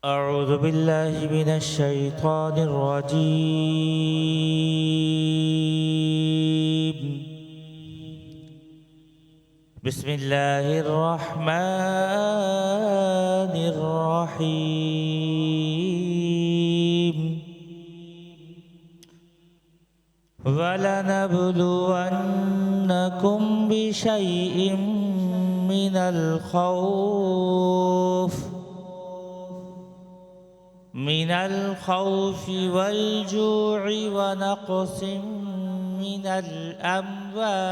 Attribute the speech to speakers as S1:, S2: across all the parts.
S1: أعوذ بالله من الشيطان الرجيم. بسم الله الرحمن الرحيم. وَلَنَبْلُوَنَّكُمْ بِشَيْءٍ مِّنَ الخوف والجوع ونقص من الأموال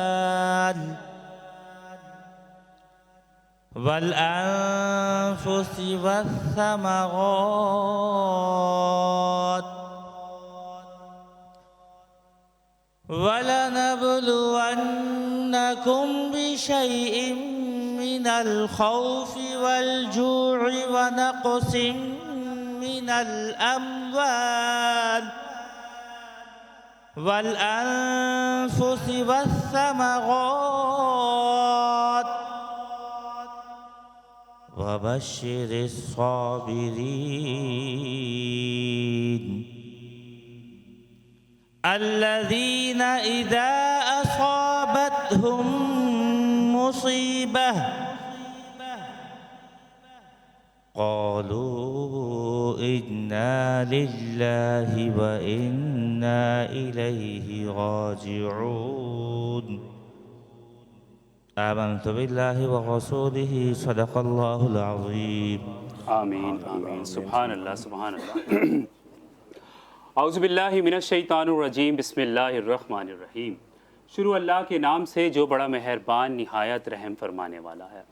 S1: والأنفس والثمرات وَلَنَبْلُوَنَّكُمْ بِشَيْءٍ مِّنَ الْخَوْفِ وَالْجُوعِ وَنَقْصٍ من الأموال والأنفس والثمرات وبشر الصابرين الذين إذا أصابتهم مصيبة قالوا إنا لله وإنا إليه راجعون. آمنت بالله ورسوله صدق الله العظيم.
S2: آمین آمین. سبحان اللہ سبحان اللہ. اعوذ باللہ من الشیطان الرجیم. بسم اللہ الرحمن الرحیم. شروع اللہ کے نام سے جو بڑا مہربان نہایت رحم فرمانے والا ہے.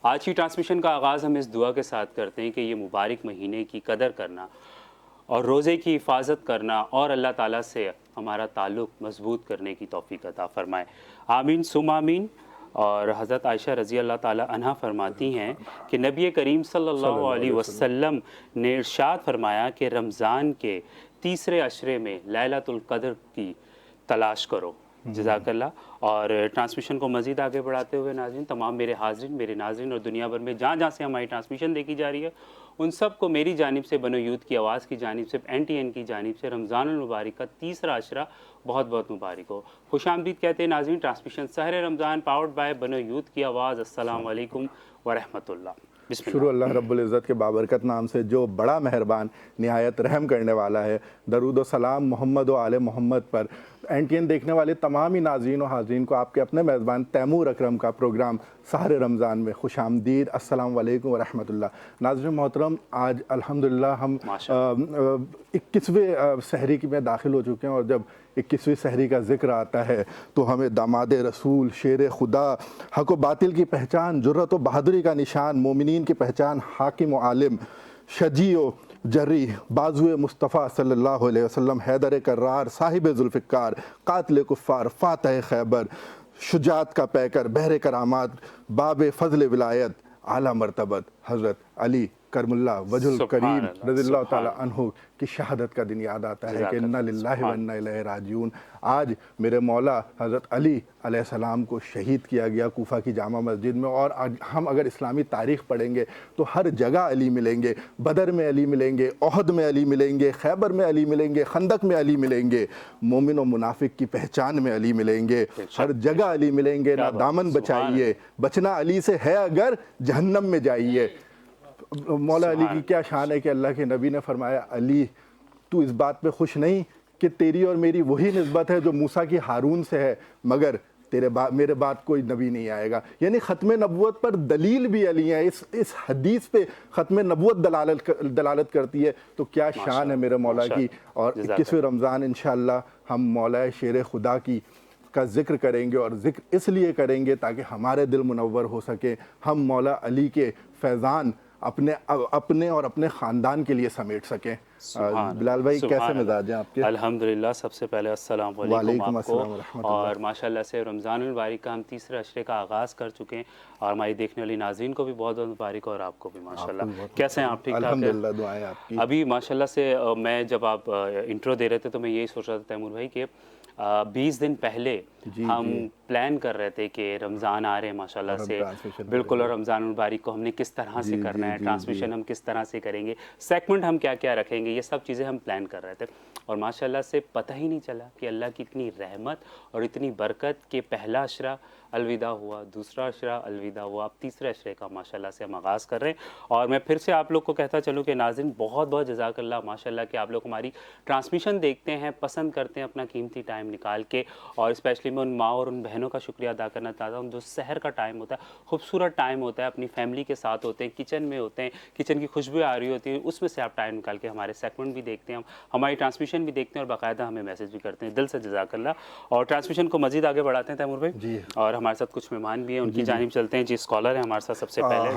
S2: آج کی ٹرانسمیشن کا آغاز ہم اس دعا کے ساتھ کرتے ہیں کہ یہ مبارک مہینے کی قدر کرنا اور روزے کی حفاظت کرنا اور اللہ تعالیٰ سے ہمارا تعلق مضبوط کرنے کی توفیق عطا فرمائے. آمین ثم آمین. اور حضرت عائشہ رضی اللہ تعالیٰ عنہا فرماتی ہیں کہ نبی کریم صلی اللہ علیہ وسلم نے ارشاد فرمایا کہ رمضان کے تیسرے عشرے میں لیلۃ القدر کی تلاش کرو. جزاک اللہ. اور ٹرانسمیشن کو مزید آگے بڑھاتے ہوئے ناظرین، تمام میرے حاضرین، میرے ناظرین اور دنیا بھر میں جہاں جہاں سے ہماری ٹرانسمیشن دیکھی جا رہی ہے، ان سب کو میری جانب سے، بنو یوتھ کی آواز کی جانب سے، NTN کی جانب سے رمضان المبارک کا تیسرا عشرہ بہت بہت مبارک ہو. خوش آمدید کہتے ہیں ناظرین. ٹرانسمیشن سحر رمضان پاورڈ بائی بنو یوتھ کی آواز. السلام علیکم ورحمۃ اللہ.
S3: شروع اللہ رب العزت کے بابرکت نام سے جو بڑا مہربان نہایت رحم کرنے والا ہے. درود و سلام محمد و آل محمد پر. NTN دیکھنے والے تمام ہی ناظرین و حاضرین کو آپ کے اپنے میزبان تیمور اکرم کا پروگرام سحر رمضان میں خوش آمدید. السلام علیکم ورحمۃ اللہ. ناظرین محترم، آج الحمدللہ ہم 21ویں سحری میں داخل ہو چکے ہیں، اور جب 21ویں سحری کا ذکر آتا ہے تو ہمیں داماد رسول، شیر خدا، حق و باطل کی پہچان، جرأت و بہادری کا نشان، مومنین کی پہچان، حاکم و عالم، شجی و جری، بازو مصطفیٰ صلی اللہ علیہ وسلم، حیدر کرار، صاحب ذوالفقار، قاتل کفار، فاتح خیبر، شجاعت کا پیکر، بحر کرامات، باب فضل ولایت، اعلیٰ مرتبت حضرت علی کرم اللہ وجہ الکریم رضی اللہ تعالیٰ عنہ کی شہادت کا دن یاد آتا ہے کہ انا للہ و انا الیہ راجعون. آج میرے مولا حضرت علی علیہ السلام کو شہید کیا گیا کوفہ کی جامع مسجد میں. اور ہم اگر اسلامی تاریخ پڑھیں گے تو ہر جگہ علی ملیں گے. بدر میں علی ملیں گے، احد میں علی ملیں گے، خیبر میں علی ملیں گے، خندق میں علی ملیں گے، مومن و منافق کی پہچان میں علی ملیں گے. ہر جگہ علی ملیں گے. نہ دامن بچائیے، بچنا علی سے ہے اگر جہنم میں جائیے. مولا علی کی کیا شان ہے کہ اللہ کے نبی نے فرمایا، علی تو اس بات پہ خوش نہیں کہ تیری اور میری وہی نسبت ہے جو موسیٰ کی ہارون سے ہے، مگر میرے بعد کوئی نبی نہیں آئے گا. یعنی ختم نبوت پر دلیل بھی علی ہے. اس حدیث پہ ختم نبوت دلالت کرتی ہے. تو کیا شان ہے میرے مولا کی. اور 21ویں رمضان انشاءاللہ ہم مولا شیر خدا کا ذکر کریں گے، اور ذکر اس لیے کریں گے تاکہ ہمارے دل منور ہو سکے. ہم مولا علی کے فیضان اپنے اور اپنے خاندان کے لیے سمیٹ سکیں. بلال بھائی کیسے مزاج ہیں آپ کے؟
S2: الحمدللہ. سب سے پہلے السلام علیکم آپ کو. اور ماشاءاللہ سے رمضان المبارک کا ہم تیسرے عشرے کا آغاز کر چکے ہیں، اور ہماری دیکھنے والی ناظرین کو بھی بہت بہت مبارک، اور آپ کو بھی ماشاءاللہ. کیسے ہیں آپ؟ ٹھیک ٹھاک ہیں؟
S3: الحمدللہ، دعائیں آپ کی.
S2: ابھی ماشاءاللہ سے میں جب آپ انٹرو دے رہے تھے تو میں یہی سوچ رہا تھا تیمور بھائی کہ 20 دن پہلے ہم پلان کر رہے تھے کہ رمضان آ رہے ہیں ماشاء اللہ سے، بالکل، اور رمضان المبارک کو ہم نے کس طرح سے کرنا ہے، ٹرانسمیشن ہم کس طرح سے کریں گے، سیگمنٹ ہم کیا کیا رکھیں گے، یہ سب چیزیں ہم پلان کر رہے تھے، اور ماشاء اللہ سے پتہ ہی نہیں چلا کہ اللہ کی اتنی رحمت اور اتنی برکت کہ پہلا عشرہ الوداع ہوا، دوسرا عشرہ الوداع ہوا، اب تیسرے عشرے کا ماشاء اللہ سے ہم آغاز کر رہے ہیں۔ اور میں پھر سے آپ لوگ کو کہتا چلوں کہ ناظرین بہت بہت جزاک اللہ ماشاء اللہ کہ آپ لوگ ہماری ٹرانسمیشن دیکھتے ہیں، پسند کرتے ہیں اپنا قیمتی ٹائم نکال کے، اور اسپیشلی میں ان ماں اور ان بہنوں کا شکریہ ادا کرنا چاہتا ہوں جو سحر کا ٹائم ہوتا ہے، خوبصورت ٹائم ہوتا ہے، اپنی فیملی کے ساتھ ہوتے ہیں، کچن میں ہوتے ہیں، کچن کی خوشبو آ رہی ہوتی ہے، اس میں سے آپ ٹائم نکال کے ہمارے سیگمنٹ بھی دیکھتے ہیں، ہماری ٹرانسمیشن بھی دیکھتے ہیں، اور باقاعدہ ہمیں میسج بھی کرتے ہیں، دل سے جزاک اللہ۔ اور ٹرانسمیشن کو مزید آگے بڑھاتے ہیں تیمور بھائی، اور ہمارے ساتھ کچھ مہمان بھی ہیں، ان کی جانب چلتے ہیں۔ جی اسکالر ہیں ہمارے ساتھ سب سے پہلے،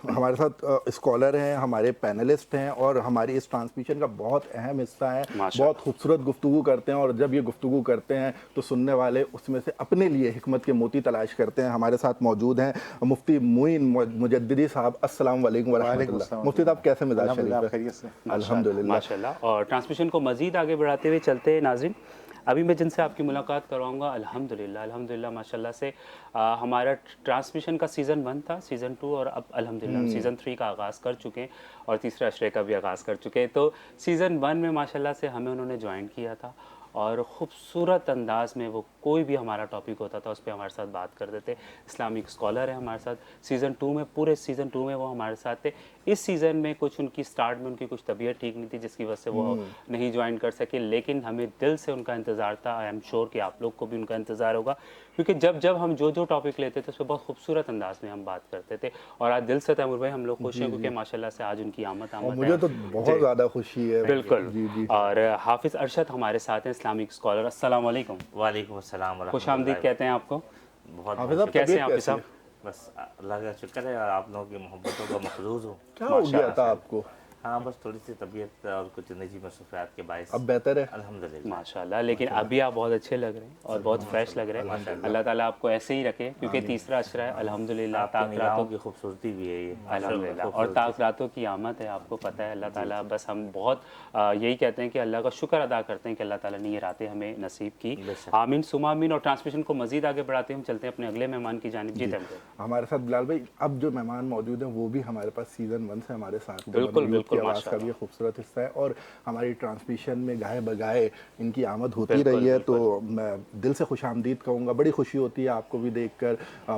S3: ہمارے ساتھ اسکالر ہیں، ہمارے پینلسٹ ہیں، اور ہماری اس ٹرانسمیشن کا بہت اہم حصہ ہیں، بہت خوبصورت گفتگو کرتے ہیں، اور جب یہ گفتگو کرتے ہیں تو سننے والے اس میں سے اپنے لیے حکمت کے موتی تلاش کرتے ہیں۔ ہمارے ساتھ موجود ہیں مفتی معین مجددی صاحب، السلام علیکم ورحمۃ اللہ۔ مفتی صاحب کیسے مزاج شریف ہے؟ الحمدللہ
S2: ماشاء اللہ۔ اور ٹرانسمیشن کو مزید آگے بڑھاتے ہوئے چلتے ہیں ناظرین، ابھی میں جن سے آپ کی ملاقات کرواؤں گا الحمدللہ ماشاء اللہ سے ہمارا ٹرانسمیشن کا سیزن 1 تھا، سیزن 2، اور اب الحمدللہ ہم سیزن 3 کا آغاز کر چکے ہیں، اور تیسرے عشرے کا بھی آغاز کر چکے ہیں۔ تو سیزن 1 میں ماشاء اللہ سے ہمیں انہوں نے جوائن کیا تھا، اور خوبصورت انداز میں وہ کوئی بھی ہمارا ٹاپک ہوتا تھا اس پہ ہمارے ساتھ بات کرتے تھے۔ اسلامک اسکالر ہیں ہمارے ساتھ سیزن 2 میں، پورے سیزن 2 میں وہ ہمارے ساتھ تھے۔ اس سیزن میں کچھ ان کی سٹارٹ میں ان کی کچھ طبیعت ٹھیک نہیں تھی جس کی وجہ سے وہ نہیں جوائن کر سکے، لیکن ہمیں دل سے ان کا انتظار تھا، آئی ایم شیور کہ آپ لوگ کو بھی ان کا انتظار ہوگا، کیونکہ جب ہم جو ٹاپک لیتے تھے اس پہ بہت خوبصورت انداز میں ہم بات کرتے تھے، اور آج دل سے تیمور بھائی ہم لوگ خوش ہیں کیونکہ ماشاء اللہ سے آج ان کی آمد ہے،
S3: مجھے تو بہت زیادہ خوشی ہے۔
S2: بالکل۔ اور حافظ ارشد ہمارے ساتھ ہیں، اسلامک اسکالر۔ السلام علیکم۔
S1: وعلیکم السلام ورحمۃ اللہ۔
S2: خوش آمدید کہتے ہیں آپ کو۔
S1: بہت
S2: کیسے ہیں حافظ صاحب؟
S1: بس اللہ کا شکر ہے، آپ لوگوں کی محبتوں کا محظوظ ہوں۔
S3: کیا ہو گیا تھا آپ کو؟
S1: ہاں بس تھوڑی سی طبیعت اور کچھ نجی مصروفیات کے باعث
S3: اب بہتر ہے
S1: الحمدللہ
S2: ماشاء اللہ، لیکن ابھی آپ بہت اچھے لگ رہے ہیں اور بہت فریش لگ رہے ہیں۔ اللہ تعالیٰ آپ کو ایسے ہی رکھے، کیونکہ تیسرا عشرہ ہے الحمدللہ،
S1: نگاہوں کی خوبصورتی بھی ہے یہ
S2: الحمدللہ، اور تاثراتوں کی آمد ہے، آپ کو پتہ ہے۔ اللہ تعالیٰ بس ہم بہت یہی کہتے ہیں کہ اللہ کا شکر ادا کرتے ہیں کہ اللہ تعالیٰ نے یہ راتیں ہمیں نصیب کی، آمین ثم آمین۔ اور ٹرانسمیشن کو مزید آگے بڑھاتے ہم چلتے ہیں اپنے اگلے مہمان کی جانب۔ جی
S3: ہمارے ساتھ بلال بھائی اب جو مہمان موجود ہیں وہ بھی ہمارے پاس سیزن 1 سے ہمارے ساتھ،
S2: بالکل
S3: آواز کا بھی خوبصورت حصہ ہے، اور ہماری ٹرانسمیشن میں گاہے بگائے ان کی آمد ہوتی رہی ہے، تو میں دل سے خوش آمدید کہوں گا۔ بڑی خوشی ہوتی ہے آپ کو بھی دیکھ کر،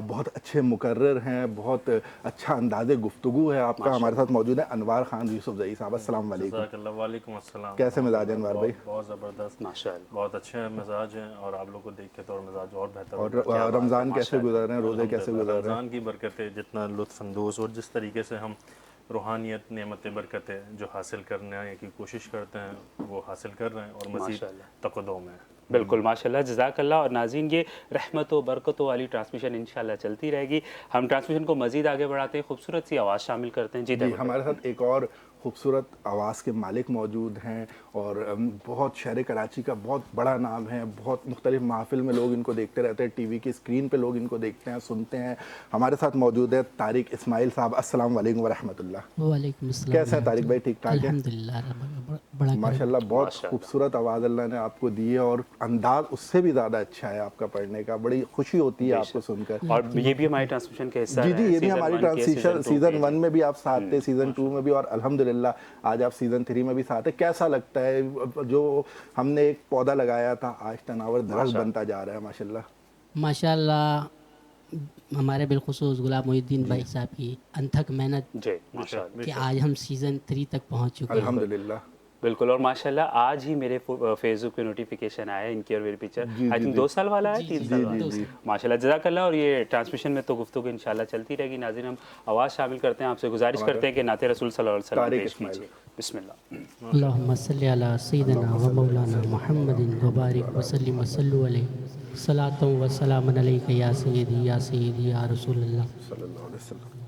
S3: بہت اچھے مقرر ہیں، بہت اچھا انداز گفتگو ہے آپ کا۔ ہمارے ساتھ موجود ہیں انوار خان یوسف زئی صاحب، السلام علیکم۔
S4: وعلیکم السلام۔
S3: کیسے مزاج ہیں انوار بھائی؟
S4: بہت زبردست
S2: ماشاء اللہ،
S4: بہت اچھے مزاج ہیں، اور آپ لوگ کو دیکھ کے تو اور مزاج اور بہتر ہو
S3: اور رمضان کیسے گزر رہے ہیں، روزے کیسے گزر رہے ہیں؟
S4: رمضان کی برکتیں جتنا لطف اندوز، اور جس طریقے سے ہم روحانیت، نعمت برکتیں جو حاصل کرنے کی کوشش کرتے ہیں وہ حاصل کر رہے ہیں، اور مزید تقدم ہے۔
S2: بالکل ماشاء اللہ، جزاک اللہ۔ اور ناظرین یہ رحمت و برکتوں والی ٹرانسمیشن انشاءاللہ چلتی رہے گی۔ ہم ٹرانسمیشن کو مزید آگے بڑھاتے ہیں، خوبصورت سی آواز شامل کرتے ہیں۔ جی
S3: ہمارے ساتھ ایک اور خوبصورت آواز کے مالک موجود ہیں، اور بہت شہر کراچی کا بہت بڑا نام ہے، بہت مختلف محافل میں لوگ ان کو دیکھتے رہتے ہیں، ٹی وی کی اسکرین پہ لوگ ان کو دیکھتے ہیں، سنتے ہیں۔ ہمارے ساتھ موجود ہے طارق اسماعیل صاحب، السلام علیکم ورحمۃ اللہ۔
S5: وعلیکم السلام۔
S3: کیسے ہیں طارق بھائی؟ ٹھیک ٹھاک ہیں؟
S5: الحمدللہ، بڑا
S3: ماشاء اللہ، بہت خوبصورت آواز اللہ نے آپ کو دی ہے، اور انداز اس سے بھی زیادہ اچھا ہے آپ کا پڑھنے کا، بڑی خوشی ہوتی ہے آپ کو سن کر۔
S2: اور یہ بھی ہماری ٹرانسمیشن کا حصہ ہے۔
S3: جی یہ بھی ہماری ٹرانسمیشن سیزن 1 میں بھی آپ ساتھ تھے، سیزن 2 میں بھی، اور الحمدللہ آج آپ سیزن 3 میں بھی ساتھ ہیں۔ کیسا لگتا ہے جو ہم نے ایک پودا لگایا تھا آج تناور درخت بنتا جا رہا ہے؟ ماشاءاللہ
S5: ماشاء اللہ، ہمارے بالخصوص غلام محی الدین بھائی صاحب کی انتھک محنت
S2: جی ماشاء اللہ،
S5: کہ آج ہم سیزن 3 تک پہنچ چکے ہیں۔
S3: الحمدللہ
S2: بالکل۔ اور ماشاءاللہ آج ہی میرے فیس بک پہ نوٹیفیکیشن آیا ان کی اور میری پکچر، آئی تھنک 2 سال والا ہے، 3 سال والا، ماشاءاللہ جزاک اللہ۔ اور یہ ٹرانسمیشن میں تو گفتگو انشاءاللہ چلتی رہے گی۔ ناظرین ہم آواز شامل کرتے ہیں، آپ سے گزارش کرتے ہیں کہ نعت رسول صلی اللہ علیہ وسلم پیش کیجیے۔ بسم اللہ۔
S5: اللہم صلی علی سیدنا و مولانا محمد وبارک وسلم وصلو علیہ، صلاۃ و سلام علیک یا سیدی یا سیدی یا رسول اللہ
S3: صلی اللہ علیہ وسلم۔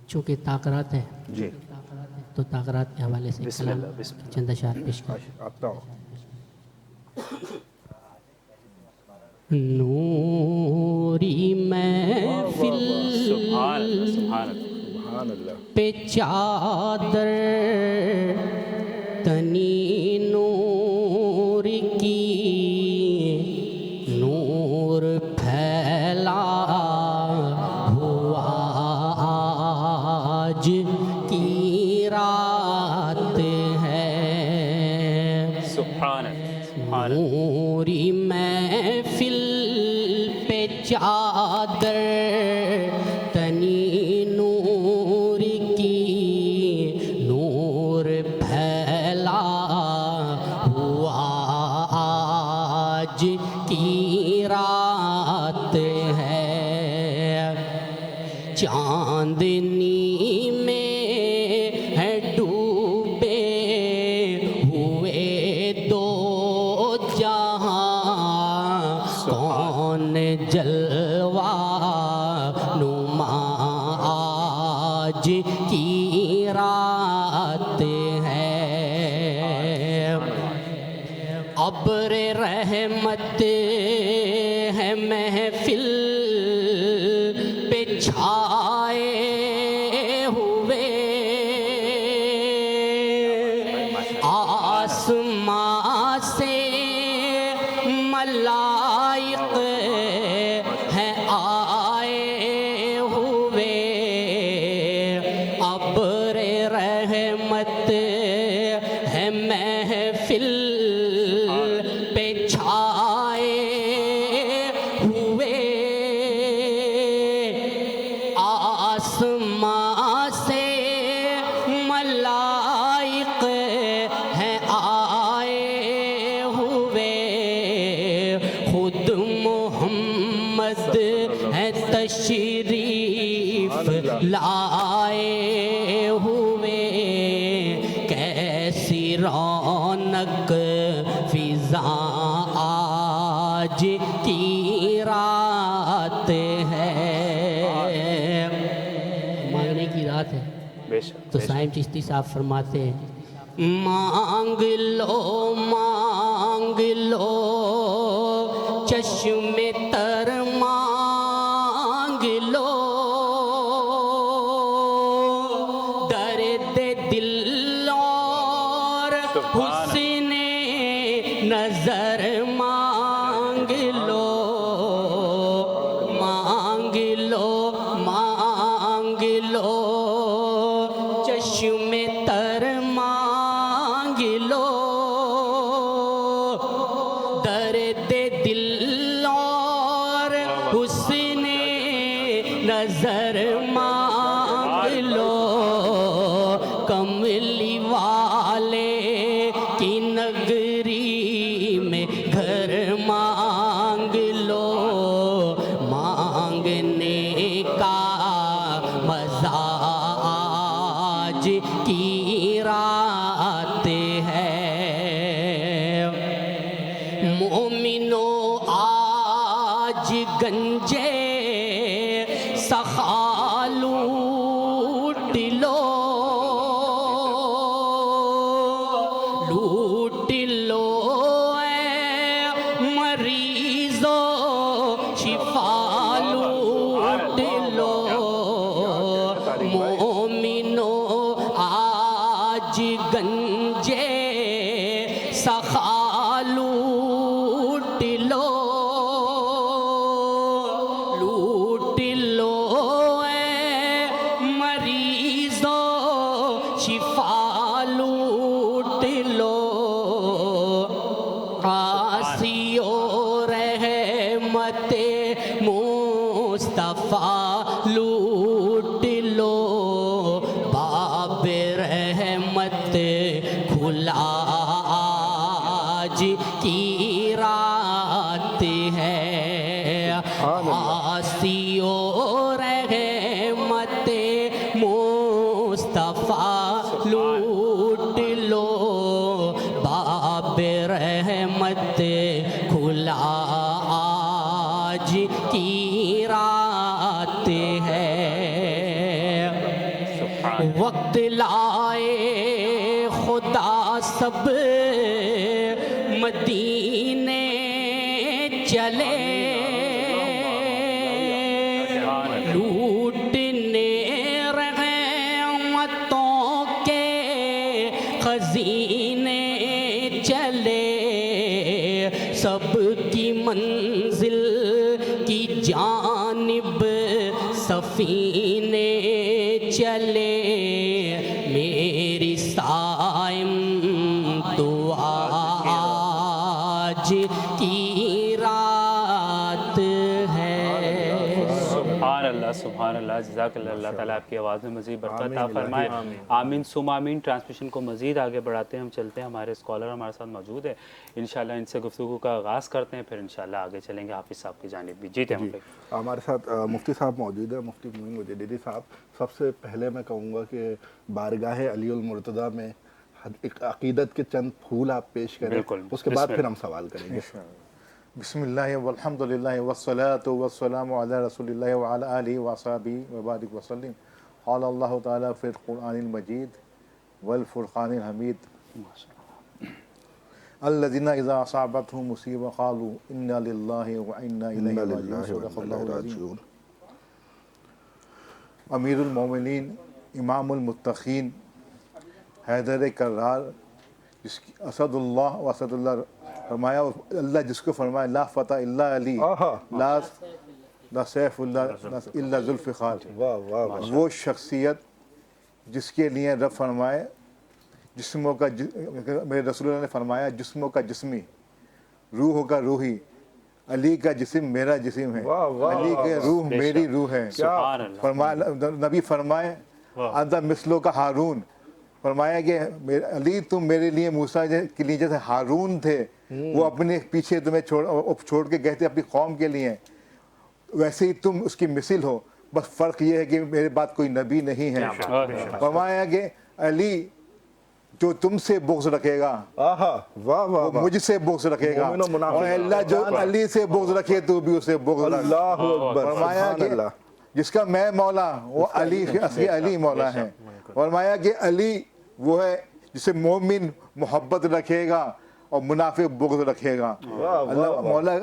S5: چونکہ تاقرات ہے
S2: جی
S5: تو تاقرات کے حوالے سے
S2: بسم
S5: کلام
S2: اللہ، بسم اللہ۔
S5: چند اشعار پیش کریں۔
S3: آپ تو
S5: نوری محفل
S2: سبحان اللہ، سبحان اللہ،
S3: سبحان اللہ۔
S5: پہ چادر تنی نور کی، نور پھیلاتا کی رات ہے،
S2: سبحان اللہ سبحان اللہ.
S5: نوری محفل پہ چادر تنی نور کی، نور پھیلا ہوا آج کی رات ہے، چاندنی میں ہے ڈوبے ہوئے دو جہاں، کون جلوہ نما آج کی رات ہے، ابر رحمت ہے محفل پہ چھائے ہوئے، آسمان سے ملائک ہیں آئے ہوئے، ابر رحمت ہے محفل پہ چھائے ہوئے، آسمان سے ملائک ہیں آئے ہوئے، خود محمد ہے تشریف لائے ہوئے، کیسی رونق فضا آج کی رات ہے، مانگنے کی رات ہے.
S2: بے شک
S5: تو سائم چشتی صاحب فرماتے ہیں مانگ لو چشم تر مانگ لو، درد دل اور حسن نظر مانگ لو، مانگ لو مانگ لو چشم تر مانگ لو، درد دل اور حسن نظر مانگ لو، کملی والے کی نگری میں گھر مانگ لو، مانگنے کا مزہ آج کی رات ہے، مومنو آج گنجے سخا لوٹ لو، لوٹ لو اے مریضو شفا لوٹ لو، مومنو آج گنجے سخا لوٹ لو، لوٹ لو اے مریضو شفا لوٹ لو، عاصیو رحمت مصطفیٰ لوٹ لو، باب رحمت کھلا آج کی رات ہے، عاصیو رحمت مصطفیٰ لوٹ لو، باب رحمت کھلا آج کی رات ہے، وقت لائے خدا سب مدینے چلے، لوٹنے رحمتوں کے خزینے چلے، سب کی منزل کی جانب سفینے چلے،
S2: سبحان اللہ، جزاک اللہ، اللہ تعالیٰ آپ کی آواز میں مزید برکت عطا فرمائے، آمین ثم آمین۔ ٹرانسمیشن کو مزید آگے بڑھاتے ہیں، ہم چلتے ہیں، ہمارے اسکالر ہمارے ساتھ موجود ہے، انشاءاللہ ان سے گفتگو کا آغاز کرتے ہیں، پھر انشاءاللہ آگے چلیں گے حافظ صاحب کی جانب بھی۔ جی
S3: ہمارے ساتھ مفتی صاحب موجود ہیں، مفتی معین مجددی صاحب۔ سب سے پہلے میں کہوں گا کہ بارگاہ علی المرتضیٰ میں ایک عقیدت کے چند پھول آپ پیش کریں، اس کے بعد پھر ہم سوال کریں گے۔
S6: بسم اللہ والحمد للہ والصلاة والسلام علی رسول اللہ وعلی آلہ وصحبہ وبارک وسلم۔ قال اللہ تعالی فی القرآن المجید والفرقان الحمید الذین اذا اصابتهم مصیبۃ قالوا انا للہ وانا الیہ راجعون۔ صدق اللہ العظیم۔ امیر المومنین، امام المتقین، حیدر کرار، جس کی اسد اللہ و اسد اللہ فرمایا، اللہ جس کو فرمایا لا فتح الا علی، لا سیف اللہ الا ذوالفقار، وہ شخصیت جس کے لیے رب فرمائے جسموں کا، میرے رسول اللہ نے فرمایا جسموں کا جسمی، روحوں کا روحی، علی کا جسم میرا جسم ہے، علی کا روح میری روح ہے۔ فرمایا نبی فرمائے انت مثلو کا ہارون، فرمایا کہ علی تم میرے لیے موسیٰ کے لیے جیسے ہارون تھے، وہ اپنے پیچھے تمہیں چھوڑ کے گئے تھے اپنی قوم کے لیے، ویسے ہی تم اس کی مثل ہو، بس فرق یہ ہے کہ میرے بعد کوئی نبی نہیں ہے۔ فرمایا کہ علی جو تم سے بغض رکھے گا وہ مجھ سے بغض رکھے گا، اور اللہ جو علی سے بغض رکھے تو بھی اسے بغض رکھ۔ فرمایا کہ جس کا میں مولا وہ علی، اصلی علی مولا ہے۔ فرمایا کہ علی وہ ہے جسے مومن محبت رکھے گا اور منافق بغض رکھے گا۔ اللہ مولا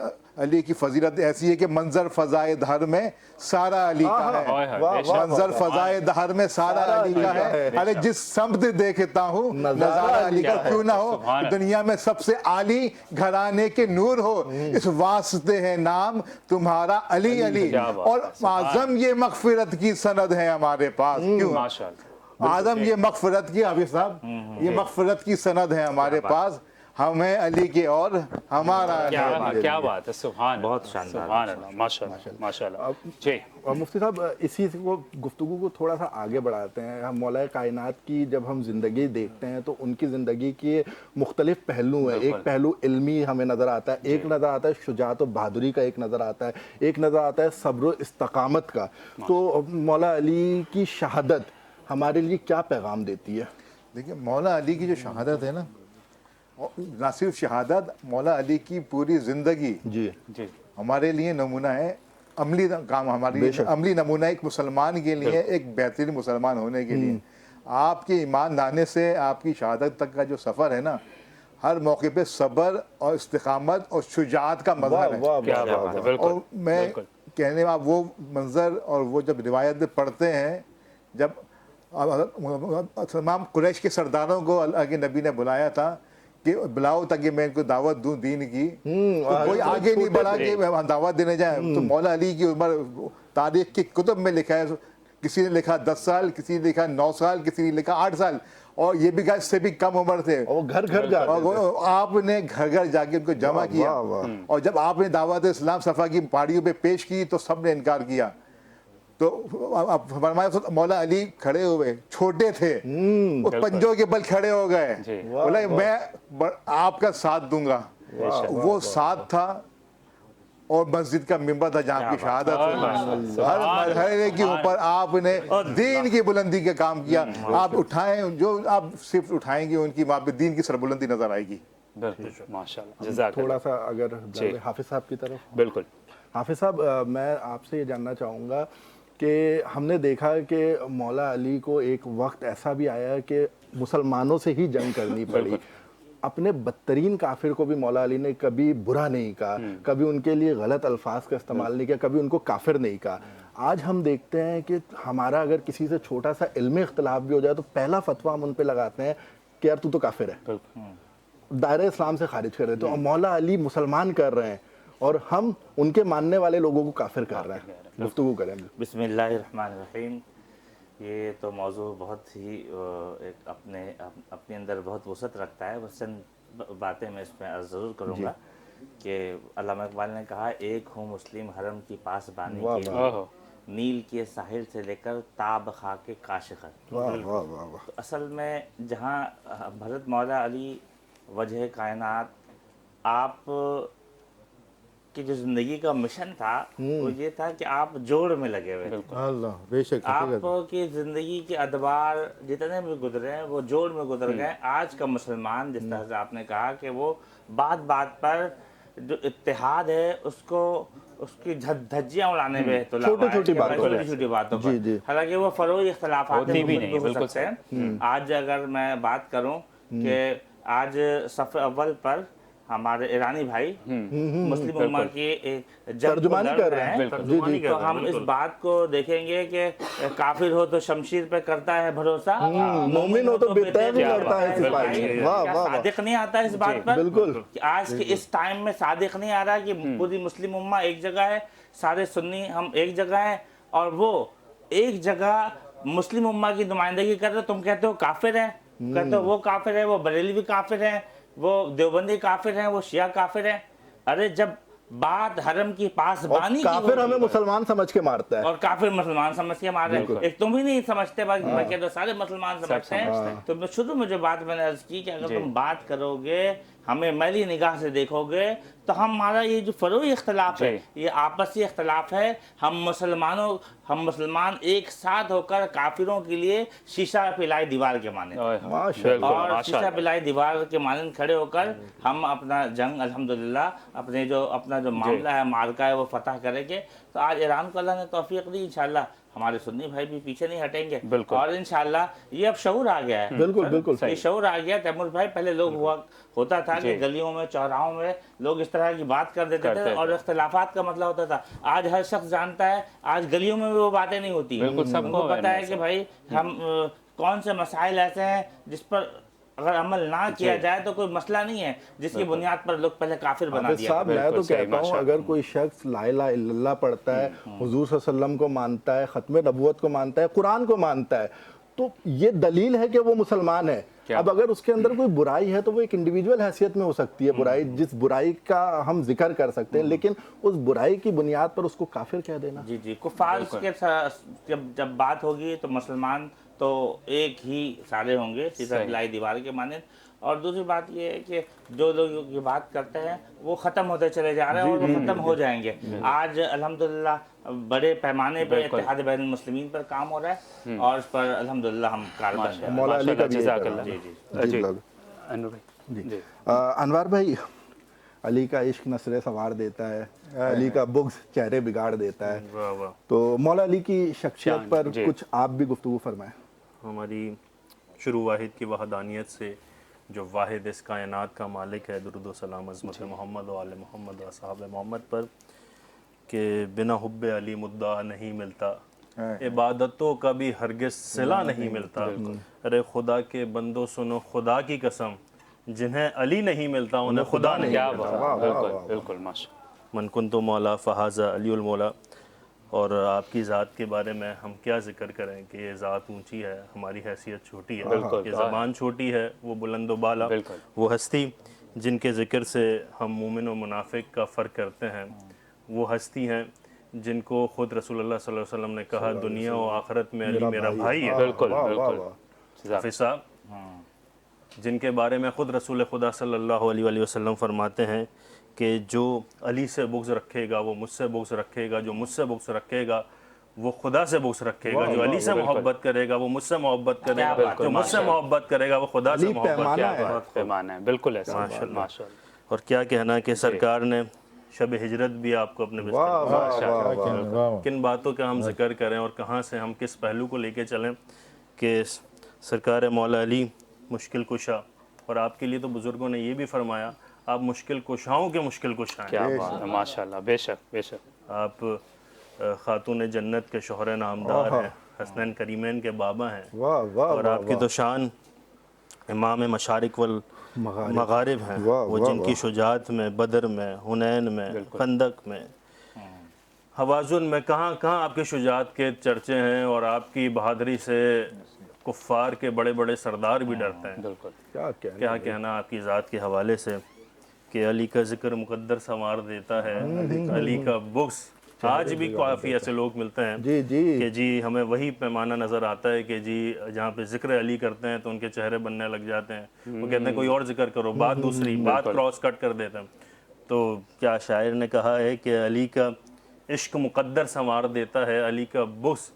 S6: علی کی فضیلت ایسی ہے کہ منظر فضائے دہر میں سارا علی کا ہے، منظر فضائے دہر میں سارا علی کا ہے، ارے جس سمت دیکھتا ہوں نظارہ علی کا کیوں نہ ہو، دنیا میں سب سے عالی گھرانے کے نور ہو، اس واسطے ہے نام تمہارا علی علی، اور اعظم یہ مغفرت کی سند ہے ہمارے پاس۔ کیوں اعظم یہ مغفرت کی، حافظ صاحب یہ مغفرت کی سند ہے ہمارے پاس، ہمیں علی کے اور ہمارا
S2: کیا بات ہے، سبحان، بہت شاندار، سبحان اللہ، ماشاءاللہ ماشاءاللہ۔ جی
S3: مفتی صاحب اسی کو گفتگو کو تھوڑا سا آگے بڑھاتے ہیں۔ ہم مولا کائنات کی جب ہم زندگی دیکھتے ہیں تو ان کی زندگی کے مختلف پہلو ہیں، ایک پہلو علمی ہمیں نظر آتا ہے، ایک نظر آتا ہے شجاعت و بہادری کا، ایک نظر آتا ہے، ایک نظر آتا ہے صبر و استقامت کا۔ تو مولا علی کی شہادت ہمارے لیے کیا پیغام دیتی ہے؟
S6: دیکھیں مولا علی کی جو شہادت ہے نا، نہ صرف شہادت، مولا علی کی پوری زندگی
S3: جی
S6: ہمارے لیے نمونہ ہے، عملی کام ہمارے لیے عملی نمونہ ایک مسلمان کے لیے، ایک بہترین مسلمان ہونے کے لیے۔ آپ کے ایمان لانے سے آپ کی شہادت تک کا جو سفر ہے نا، ہر موقع پہ صبر اور استقامت اور شجاعت کا مظہر ہے۔ اور میں کہنے وہ منظر اور وہ جب روایت میں پڑھتے ہیں، جب تمام قریش کے سرداروں کو اللہ کے نبی نے بلایا تھا کہ بلاؤ تاکہ میں ان کو دعوت دوں دین کی، تو کوئی آگے نہیں بڑھا کہ دعوت دینے جائیں۔ تو مولا علی کی عمر تاریخ کی کتب میں لکھا ہے، کسی نے لکھا 10 سال، کسی نے لکھا 9 سال، کسی نے لکھا 8 سال، اور یہ بھی اس سے بھی کم عمر تھے۔
S3: گھر گھر جا
S6: آپ نے گھر گھر جا کے ان کو جمع کیا، اور جب آپ نے دعوت اسلام صفا کی پہاڑیوں پہ پیش کی تو سب نے انکار کیا۔ تو فرمایا مولا علی کھڑے ہوئے، چھوٹے تھے، پنجوں کے بل کھڑے ہو گئے، بولے میں آپ کا ساتھ دوں گا۔ وہ ساتھ تھا، اور مسجد کا ممبر تھا جہاں کی شہادت ہر مرحلے کے اوپر آپ نے دین کی بلندی کا کام کیا۔ آپ اٹھائیں، جو آپ صرف اٹھائیں گے ان کی وہاں پہ دین کی سربلندی نظر آئے گی۔
S2: ماشاءاللہ۔
S3: تھوڑا سا اگر حافظ صاحب کی طرف۔
S2: بالکل
S3: حافظ صاحب، میں آپ سے یہ جاننا چاہوں گا کہ ہم نے دیکھا کہ مولا علی کو ایک وقت ایسا بھی آیا کہ مسلمانوں سے ہی جنگ کرنی پڑی، اپنے بدترین کافر کو بھی مولا علی نے کبھی برا نہیں کہا، کبھی ان کے لیے غلط الفاظ کا استعمال نہیں کیا، کبھی ان کو کافر نہیں کہا۔ آج ہم دیکھتے ہیں کہ ہمارا اگر کسی سے چھوٹا سا علمی اختلاف بھی ہو جائے تو پہلا فتویٰ ہم ان پہ لگاتے ہیں کہ یار تو کافر ہے، دائرہ اسلام سے خارج کر رہے تو مولا علی مسلمان کر رہے ہیں اور ہم ان کے ماننے والے لوگوں کو کافر کر رہے ہیں۔ گفتگو کریں۔
S1: بسم اللہ الرحمن الرحیم۔ یہ تو موضوع بہت ہی ایک اپنے اندر بہت وسعت رکھتا ہے، بس چند باتیں میں اس میں عرض ضرور کروں گا کہ علامہ اقبال نے کہا ایک ہوں مسلم حرم کی پاس بانی کے لیے، نیل کے ساحل سے لے کر تاب خاک کاشغر.
S3: واہ واہ واہ واہ.
S1: اصل میں جہاں حضرت مولا علی وجہ کائنات آپ کی جو زندگی کا مشن تھا وہ یہ تھا کہ آپ جوڑ میں لگے ہوئے تھے.
S6: اللہ بے شک
S1: آپ کی زندگی کے ادوار جتنے بھی گزرے ہیں وہ جوڑ میں گزر گئے. آج کا مسلمان جس طرح سے آپ نے کہا کہ وہ بات بات پر جو اتحاد ہے اس کی دھجیاں اڑانے میں تو چھوٹی چھوٹی باتوں پر, حالانکہ وہ فروعی اختلافات ہو سکتے ہیں. آج اگر میں بات کروں کہ آج صف اول پر ہمارے ایرانی بھائی مسلم امہ کی جنگ کو لڑ رہے ہیں, تو ہم اس بات کو دیکھیں گے کہ کافر ہو تو شمشیر پہ کرتا ہے بھروسہ,
S3: مومن ہو تو بتیں بھی لڑتا ہے سپاہی.
S1: کیا صادق نہیں آتا اس بات پر کہ آج کے اس ٹائم میں صادق نہیں آ رہا کہ پوری مسلم امہ ایک جگہ ہے, سارے سنی ہم ایک جگہ ہیں, اور وہ ایک جگہ مسلم امہ کی نمائندگی کر رہے, تم کہتے ہو کافر ہیں, کہتے ہو وہ کافر ہے, وہ بریلوی کافر ہیں, وہ دیوبندی کافر ہیں, وہ شیعہ کافر ہیں. ارے جب بات حرم کی پاسبانی کی
S3: کافر ہمیں مسلمان سمجھ کے مارتا ہے,
S1: اور کافر مسلمان سمجھ کے مار رہے ہیں. ایک تم ہی نہیں سمجھتے باقی تو سارے مسلمان سمجھتے ہیں. تو شروع میں جو بات میں نے عرض کی کہ اگر تم بات کرو گے, ہمیں میلی نگاہ سے دیکھو گے, تو ہمارا یہ جو فروعی اختلاف ہے یہ آپسی اختلاف ہے. ہم مسلمان ایک ساتھ ہو کر کافروں کے لیے شیشہ پلائی دیوار کے مانند, اور شیشہ پلائی دیوار کے مانند کھڑے ہو کر ہم اپنا جنگ الحمدللہ اپنا جو معاملہ ہے معرکہ ہے وہ فتح کریں گے. تو آج ایران کو اللہ نے توفیق دی, انشاءاللہ ہمارے سنی بھائی بھی پیچھے نہیں ہٹیں گے, اور انشاءاللہ یہ اب شعور آ گیا ہے.
S3: بالکل
S1: یہ شعور آ گیا. تیمور بھائی پہلے لوگ ہوتا تھا کہ گلیوں میں چوراہوں میں لوگ اس طرح کی بات کر دیتے تھے اور اختلافات کا مسئلہ ہوتا تھا. آج ہر شخص جانتا ہے, آج گلیوں میں بھی وہ باتیں نہیں ہوتی. ان کو پتا ہے کہ بھائی ہم کون سے مسائل ایسے ہیں جس پر اگر عمل نہ کیا جائے تو کوئی مسئلہ نہیں ہے جس کی بنیاد پر لوگ پہلے کافر بنا دیا.
S3: صاحب میں تو کہتا ہوں اگر کوئی شخص لا الہ الا اللہ پڑھتا ہے, حضور صلی اللہ علیہ وسلم کو مانتا ہے, ختم نبوت کو مانتا ہے, قرآن کو مانتا ہے, تو یہ دلیل ہے کہ وہ مسلمان ہے. اب اگر اس کے اندر کوئی برائی ہے تو وہ ایک انڈیویجول حیثیت میں ہو سکتی ہے برائی, جس برائی کا ہم ذکر کر سکتے ہیں, لیکن اس برائی کی بنیاد پر اس کو کافر کہہ دینا.
S1: جی کفار کے جب بات ہوگی تو مسلمان تو ایک ہی سارے ہوں گے شیشہ پلائی دیوار کے مانند. اور دوسری بات یہ ہے کہ جو لوگ یہ بات کرتے ہیں وہ ختم ہوتے چلے جا رہے ہیں اور وہ ختم ہو جائیں گے. آج الحمدللہ بڑے پیمانے پہ اتحاد بین المسلمین پر کام ہو رہا ہے, اور اس پر الحمدللہ ہم کاربن ہیں.
S3: مولا علی کا
S2: جزاک اللہ.
S3: جی انوار بھائی, علی کا عشق نثریں سنوار دیتا ہے, علی کا بغض چہرے بگاڑ دیتا ہے. تو مولا علی کی شخصیت پر کچھ آپ بھی گفتگو فرمائیں.
S4: ہماری شروع واحد کی وحدانیت سے جو واحد اس کائنات کا مالک ہے, درود و سلام عظمت محمد و آل محمد و اصحاب محمد پر, کہ بنا حب علی مدعا نہیں ملتا, عبادتوں کا بھی ہرگز صلہ نہیں ملتا. ارے خدا کے بندو سنو خدا کی قسم, جنہیں علی نہیں ملتا انہیں خدا نہیں ملتا.
S2: بالکل ماشاء
S4: من کنت مولا فہذا علی المولا. اور آپ کی ذات کے بارے میں ہم کیا ذکر کریں کہ یہ ذات اونچی ہے, ہماری حیثیت چھوٹی ہے, یہ زبان چھوٹی ہے, وہ بلند و بالا. وہ ہستی جن کے ذکر سے ہم مومن و منافق کا فرق کرتے ہیں, وہ ہستی ہیں جن کو خود رسول اللہ صلی اللہ علیہ وسلم نے کہا دنیا و آخرت میں علی میرا بھائی ہے.
S2: بالکل
S4: حافظ صاحب, جن کے بارے میں خود رسول خدا صلی اللہ علیہ وسلم فرماتے ہیں کہ جو علی سے بغض رکھے گا وہ مجھ سے بغض رکھے گا, جو مجھ سے بغض رکھے گا وہ خدا سے بغض رکھے گا, جو علی سے محبت کرے گا وہ مجھ سے محبت کرے گا, جو مجھ سے محبت کرے گا وہ خدا سے محبت کرے گا.
S2: پیمانہ ہے, بالکل ایسا.
S4: ماشاءاللہ. اور کیا کہنا کہ سرکار نے شب ہجرت بھی آپ کو اپنے بستر, کن باتوں کا ہم ذکر کریں اور کہاں سے ہم کس پہلو کو لے کے چلیں کہ سرکار مولا علی مشکل کشا. اور آپ کے لیے تو بزرگوں نے یہ بھی فرمایا آپ مشکل کشاؤں کے مشکل کشا ہیں.
S2: کیا بات ہے, ماشاءاللہ. بے شک بے شک.
S4: آپ خاتون جنت کے شوہر نامدار ہیں, حسنین کریمین کے بابا ہیں, اور آپ کی تو شان امام مشارق والمغارب ہیں, وہ جن کی شجاعت میں, بدر میں, حنین میں, خندق میں, حوازن میں, کہاں کہاں آپ کی شجاعت کے چرچے ہیں, اور آپ کی بہادری سے کفار کے بڑے بڑے سردار بھی ڈرتے ہیں. کیا کہنا آپ کی ذات کے حوالے سے کہ علی کا ذکر مقدر سنوار دیتا ہے, علی کا بغض آج بھی کافی ایسے لوگ ملتے ہیں
S3: جی جی
S4: کہ جی ہمیں وہی پیمانہ نظر آتا ہے کہ جی جہاں پہ ذکر علی کرتے ہیں تو ان کے چہرے بننے لگ جاتے ہیں، وہ کہتے ہیں کوئی اور ذکر کرو، بات دوسری، بات کراس کٹ کر دیتے ہیں۔ تو کیا شاعر نے کہا ہے کہ علی کا عشق مقدر سنوار دیتا ہے، علی کا بغض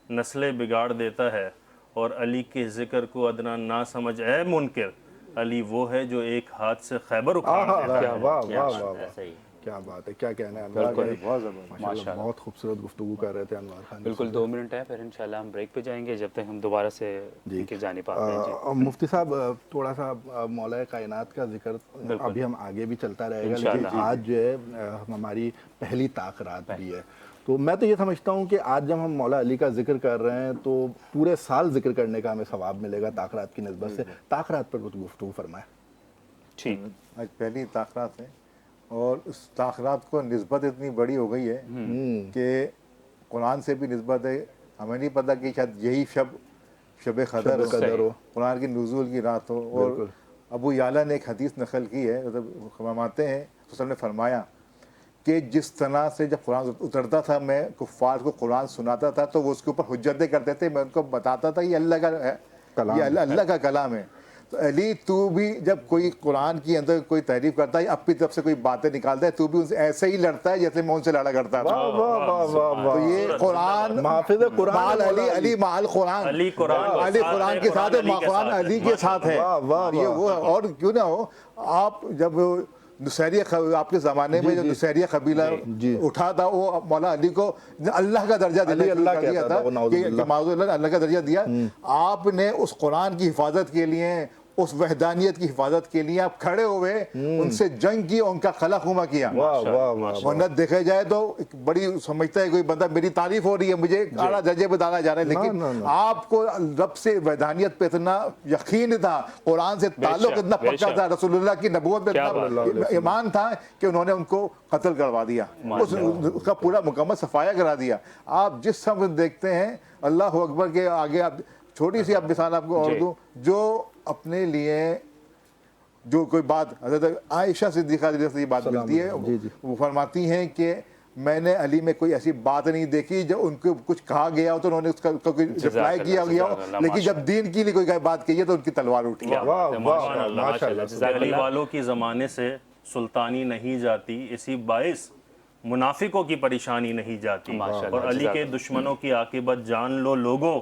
S4: نسلیں بگاڑ دیتا ہے، اور علی کے ذکر کو ادنا نہ سمجھ اے منکر، علی وہ ہے جو ایک ہاتھ سے خیبر اکھاڑ دیتا ہے۔
S3: واہ واہ واہ واہ، کیا بات ہے، کیا کہنا ہے انوار بھائی،
S6: بہت زبردست،
S3: ماشاءاللہ بہت خوبصورت گفتگو کر رہے تھے انوار خان۔
S2: بالکل 2 منٹ ہے، پھر انشاءاللہ ہم بریک پہ جائیں گے جب تک ہم دوبارہ سے ان کی جانب آتے ہیں۔ جی
S3: مفتی صاحب تھوڑا سا مولا کائنات کا ذکر ابھی ہم آگے بھی چلتا رہے گا، لیکن آج جو ہے ہماری پہلی طاق رات بھی ہے، تو میں تو یہ سمجھتا ہوں کہ آج جب ہم مولا علی کا ذکر کر رہے ہیں تو پورے سال ذکر کرنے کا ہمیں ثواب ملے گا طاق رات کی نسبت سے۔ طاق رات پر کچھ گفتگو فرمائیں۔
S2: ٹھیک،
S6: آج پہلی طاق رات ہے اور اس طاق رات کو نسبت اتنی بڑی ہو گئی ہے کہ قرآن سے بھی نسبت ہے، ہمیں نہیں پتہ کہ شاید یہی شب قدر ہو، قرآن کی نزول کی رات ہو۔ اور ابو یعلا نے ایک حدیث نقل کی ہے، مطلب فرماتے ہیں رسول نے فرمایا کہ جس طرح سے جب قرآن اترتا تھا میں کفار کو قرآن سناتا تھا تو وہ اس کے اوپر حجتیں کرتے تھے، میں ان کو بتاتا تھا یہ اللہ کا ہے، یہ اللہ کا کلام ہے۔ تو علی تو بھی جب کوئی قرآن کی اندر کوئی تعریف کرتا ہے اپنی طرف سے کوئی باتیں نکالتا ہے تو بھی ان سے ایسے ہی لڑتا ہے جیسے میں ان سے لڑا کرتا تھا۔ تو یہ قرآن
S3: محافظ قرآن
S6: علی مال قرآن، علی قرآن کے ساتھ ہے، قرآن علی کے ساتھ ہے۔ یہ وہ اور کیوں نہ ہو، آپ جب نصیریہ آپ کے زمانے میں جو نصیریہ قبیلہ اٹھا تھا وہ مولا علی کو اللہ کا درجہ دیا تھا کہ معذور اللہ کا درجہ دیا۔ آپ نے اس قرآن کی حفاظت کے لیے، اس وحدانیت کی حفاظت کے لیے آپ کھڑے ہوئے، ان سے جنگ کی، ان کا خلا خما کیا۔ ورنہ دیکھا جائے تو بڑی سمجھتا ہے کوئی بندہ میری تعریف ہو رہی ہے، مجھے اعلیٰ درجے پہ ڈالا جا رہا ہے، لیکن آپ کو رب سے وحدانیت پہ اتنا یقین تھا، قرآن سے تعلق اتنا پکا تھا، رسول اللہ کی نبوت پہ اتنا ایمان تھا کہ انہوں نے ان کو قتل کروا دیا، اس کا پورا مکمل صفایا کرا دیا۔ آپ جس سمت دیکھتے ہیں اللہ اکبر کے آگے، آپ چھوٹی سی اب مثال آپ کو اور دوں، جو اپنے لیے جو کوئی بات حضرت عائشہ صدیقہ سے یہ بات ملتی ہے، وہ فرماتی ہیں کہ میں نے علی میں کوئی ایسی بات نہیں دیکھی جب ان کو کچھ کہا گیا ہو تو انہوں نے اس کا کوئی رپلائی کیا گیا ہو، لیکن جب دین کے لیے کوئی بات کہی ہے تو ان کی تلوار اٹھی۔
S4: علی والوں کی زمانے سے سلطانی نہیں جاتی، اسی باعث منافقوں کی پریشانی نہیں جاتی، اور علی کے دشمنوں کی عاقبت جان لو لوگوں،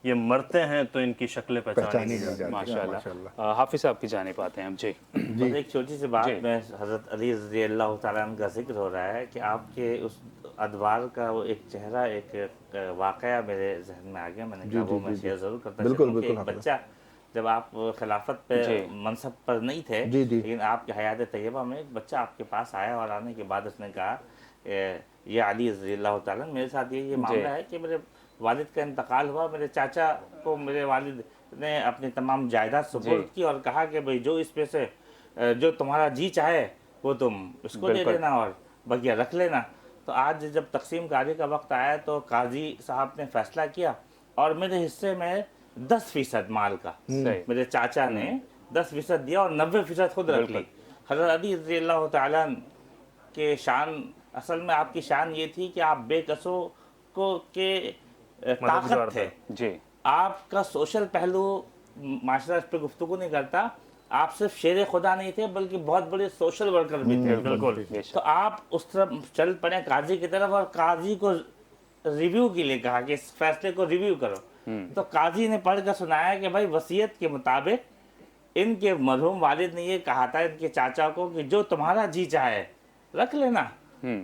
S4: یہ مرتے ہیں تو ان کی شکلیں پہچانی نہیں جاتی۔
S2: ماشاءاللہ۔ حافظ صاحب کی جانب آتے ہیں ہم۔ جی
S1: بس ایک چھوٹی سی بات میں، حضرت علی رضی اللہ تعالیٰ عنہ کا ذکر ہو رہا ہے کہ آپ کے اس ادوار کا وہ ایک چہرہ، ایک واقعہ میرے ذہن میں آ گیا، میں نے کہا وہ میں شیئر ضرور کرتا چلوں کہ ایک بچہ جب آپ خلافت پہ منصب پر نہیں تھے لیکن آپ کی حیات طیبہ میں ایک بچہ آپ کے پاس آیا، اور آنے کے بعد اس نے کہا یہ علی رضی اللہ تعالیٰ میرے ساتھ یہ معاملہ ہے کہ میرے والد کا انتقال ہوا، میرے چاچا کو میرے والد نے اپنی تمام جائیداد سپرد کی، اور کہا کہ بھئی جو اس پہ سے جو تمہارا جی چاہے وہ تم اس کو دے دینا اور بقیہ رکھ لینا۔ تو آج جب تقسیم کاری کا وقت آیا تو قاضی صاحب نے فیصلہ کیا اور میرے حصے میں 10% مال کا میرے چاچا نے 10% دیا اور 90% خود رکھ لی۔ حضرت علی رضی اللہ تعالیٰ کے شان، اصل میں آپ کی شان یہ تھی کہ آپ بے کسوں کو کے طاقت تھے، آپ کا سوشل پہلو معاشرہ اس پہ گفتگو نہیں کرتا، آپ صرف شیر خدا نہیں تھے بلکہ بہت بڑے سوشل ورکر بھی تھے۔ بالکل، تو آپ اس طرف چل پڑے قاضی کی طرف، اور قاضی کو ریویو کے لیے کہا کہ اس فیصلے کو ریویو کرو۔ تو قاضی نے پڑھ کر سنایا کہ بھائی وصیت کے مطابق ان کے مرحوم والد نے یہ کہا تھا ان کے چاچا کو کہ جو تمہارا جی چاہے رکھ لینا،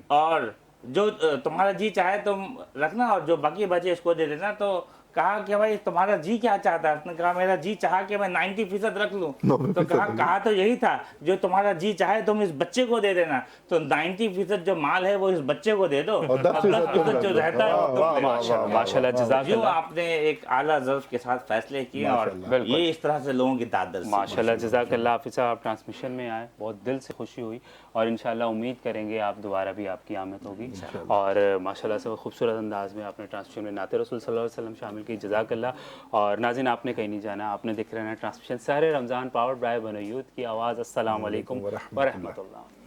S1: اور جو تمہارا جی چاہے تم رکھنا، اور جو باقی بچے اس کو دے دینا۔ تو کہا کہ بھائی تمہارا جی کیا چاہتا ہے؟ اس نے کہا میرا جی چاہا کہ میں 90% رکھ لوں۔ تو کہا تو یہی تھا جو تمہارا جی چاہے تم اس بچے کو دے دینا، تو 90% جو مال ہے وہ اس بچے کو دے دو، اور 10% جو رہتا ہے
S2: ماشاءاللہ جزاک اللہ۔
S1: آپ نے ایک اعلیٰ ظرف کے ساتھ فیصلے کیے اور یہ اس طرح سے لوگوں کی تعداد۔
S2: ماشاءاللہ جزاک اللہ۔ حافظ صاحب آپ ٹرانسمیشن میں آئے، بہت دل سے خوشی ہوئی، اور انشاءاللہ امید کریں گے آپ دوبارہ بھی آپ کی آمد ہوگی، اور ماشاءاللہ سے خوبصورت انداز میں آپ نے ٹرانسمیشن میں نعت رسول صلی اللہ علیہ وسلم شامل کی، جزاک اللہ۔ اور ناظرین آپ نے کہیں نہیں جانا، آپ نے دیکھ رہنا ٹرانسمیشن سارے رمضان پاورڈ بائی بنو یوتھ کی آواز۔ السلام علیکم ورحمۃ اللہ۔